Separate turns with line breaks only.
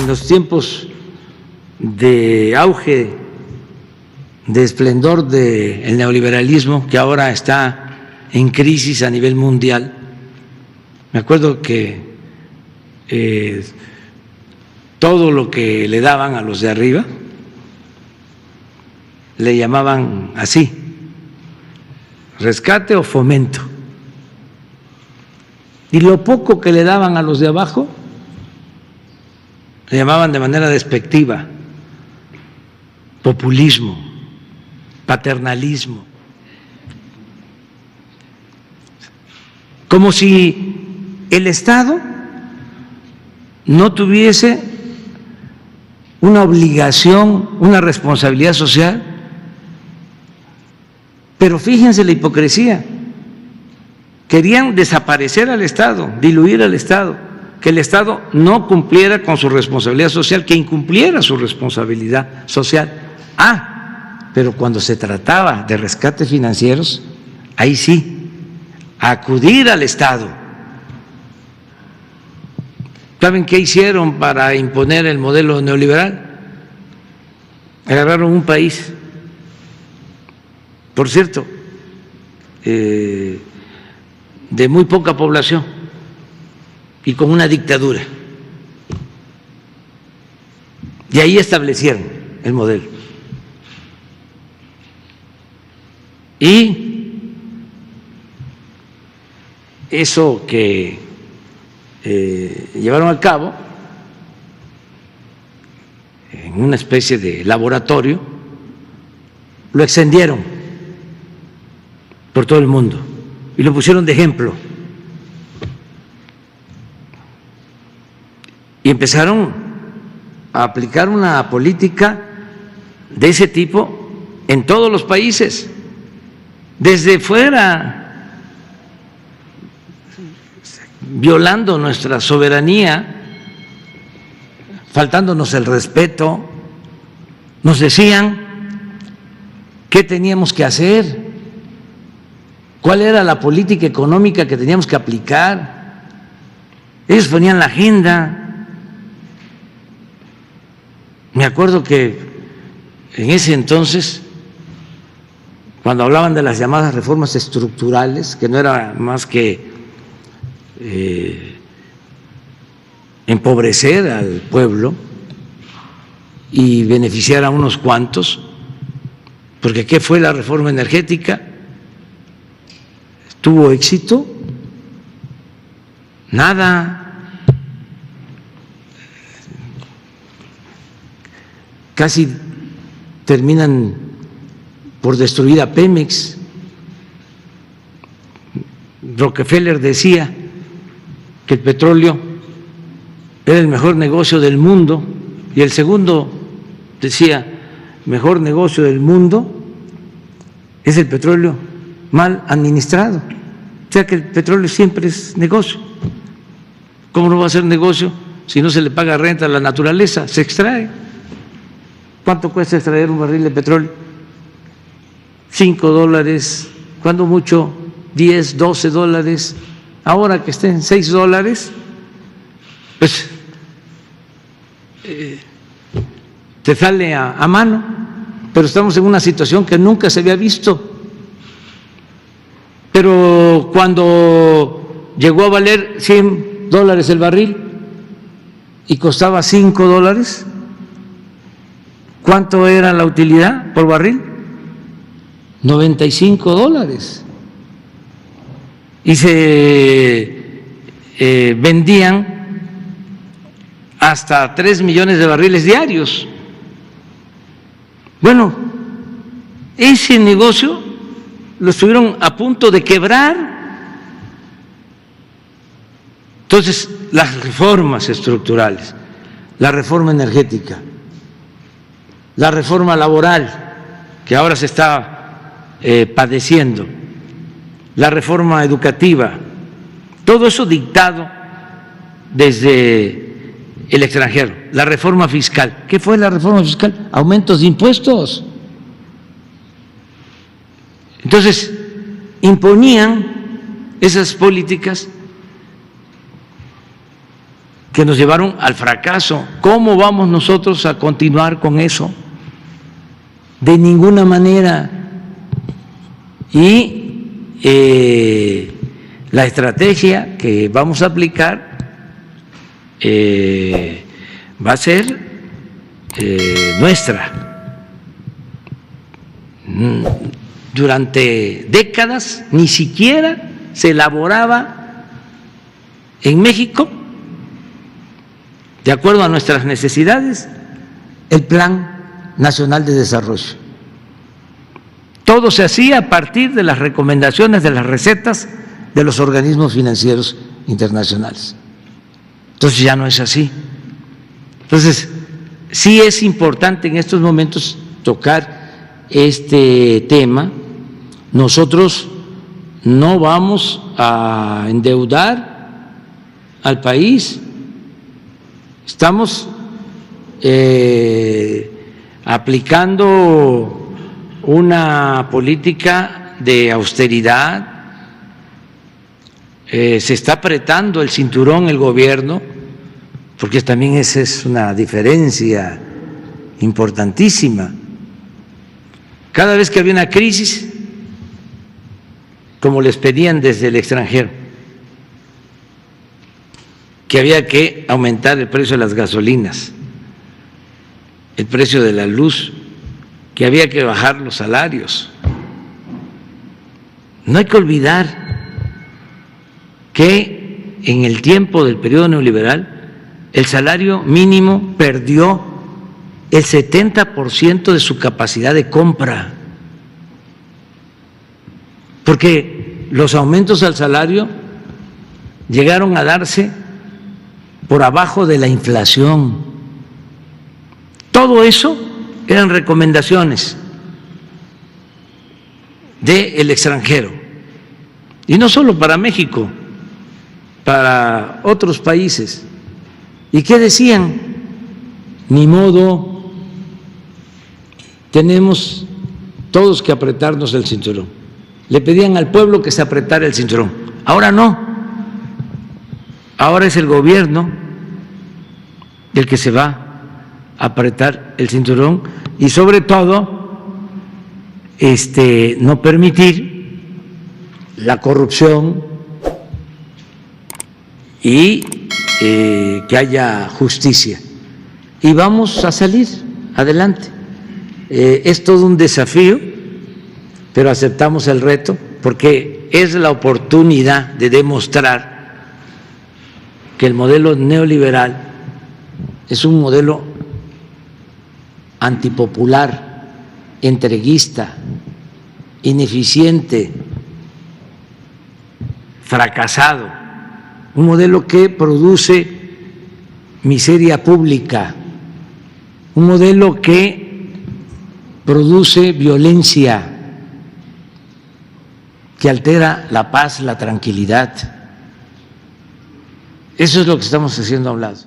en los tiempos de auge, de esplendor del neoliberalismo, que ahora está en crisis a nivel mundial. Me acuerdo que todo lo que le daban a los de arriba le llamaban así, rescate o fomento. Y lo poco que le daban a los de abajo le llamaban de manera despectiva populismo, paternalismo, como si el Estado no tuviese una obligación, una responsabilidad social. Pero fíjense la hipocresía, querían desaparecer al Estado, diluir al Estado, que el Estado no cumpliera con su responsabilidad social, que incumpliera su responsabilidad social. Pero cuando se trataba de rescates financieros, ahí sí, acudir al Estado. ¿Saben qué hicieron para imponer el modelo neoliberal? Agarraron un país, por cierto, de muy poca población y con una dictadura, y ahí establecieron el modelo. Y eso que llevaron a cabo en una especie de laboratorio, lo extendieron por todo el mundo y lo pusieron de ejemplo. Y empezaron a aplicar una política de ese tipo en todos los países, desde fuera, violando nuestra soberanía, faltándonos el respeto. Nos decían qué teníamos que hacer, cuál era la política económica que teníamos que aplicar. Ellos ponían la agenda. Me acuerdo que en ese entonces, cuando hablaban de las llamadas reformas estructurales, que no era más que empobrecer al pueblo y beneficiar a unos cuantos, porque ¿qué fue la reforma energética? ¿Tuvo éxito? Nada. Casi terminan por destruir a Pemex. Rockefeller decía que el petróleo era el mejor negocio del mundo, y el segundo decía, mejor negocio del mundo es el petróleo mal administrado. O sea que el petróleo siempre es negocio. ¿Cómo no va a ser negocio si no se le paga renta a la naturaleza? Se extrae. ¿Cuánto cuesta extraer un barril de petróleo? $5, cuando mucho 10, 12 dólares. Ahora que estén $6, pues te sale a mano, pero estamos en una situación que nunca se había visto. Pero cuando llegó a valer $100 el barril y costaba $5, ¿cuánto era la utilidad por barril? $95. Y se vendían hasta 3 millones de barriles diarios. Bueno, ese negocio lo estuvieron a punto de quebrar. Entonces, las reformas estructurales, la reforma energética, la reforma laboral, que ahora se está padeciendo, la reforma educativa, todo eso dictado desde el extranjero. La reforma fiscal, ¿qué fue la reforma fiscal? Aumentos de impuestos. Entonces, imponían esas políticas que nos llevaron al fracaso. ¿Cómo vamos nosotros a continuar con eso? De ninguna manera. Y la estrategia que vamos a aplicar va a ser nuestra. Durante décadas ni siquiera se elaboraba en México, de acuerdo a nuestras necesidades, el Plan Nacional de Desarrollo. Todo se hacía a partir de las recomendaciones, de las recetas de los organismos financieros internacionales. Entonces ya no es así. Entonces, sí es importante en estos momentos tocar este tema. Nosotros no vamos a endeudar al país. Estamos aplicando una política de austeridad. Se está apretando el cinturón el gobierno, porque también esa es una diferencia importantísima. Cada vez que había una crisis, como les pedían desde el extranjero, que había que aumentar el precio de las gasolinas, el precio de la luz, que había que bajar los salarios. No hay que olvidar que en el tiempo del periodo neoliberal el salario mínimo perdió el 70% de su capacidad de compra, porque los aumentos al salario llegaron a darse por abajo de la inflación. Todo eso eran recomendaciones del extranjero, y no solo para México, para otros países. ¿Y qué decían? Ni modo, tenemos todos que apretarnos el cinturón. Le pedían al pueblo que se apretara el cinturón. Ahora no, ahora es el gobierno el que se va a apretar el cinturón, y sobre todo no permitir la corrupción y que haya justicia. Y vamos a salir adelante. Es todo un desafío, pero aceptamos el reto porque es la oportunidad de demostrar que el modelo neoliberal es un modelo antipopular, entreguista, ineficiente, fracasado, un modelo que produce miseria pública, un modelo que produce violencia, que altera la paz, la tranquilidad. Eso es lo que estamos haciendo a un lado.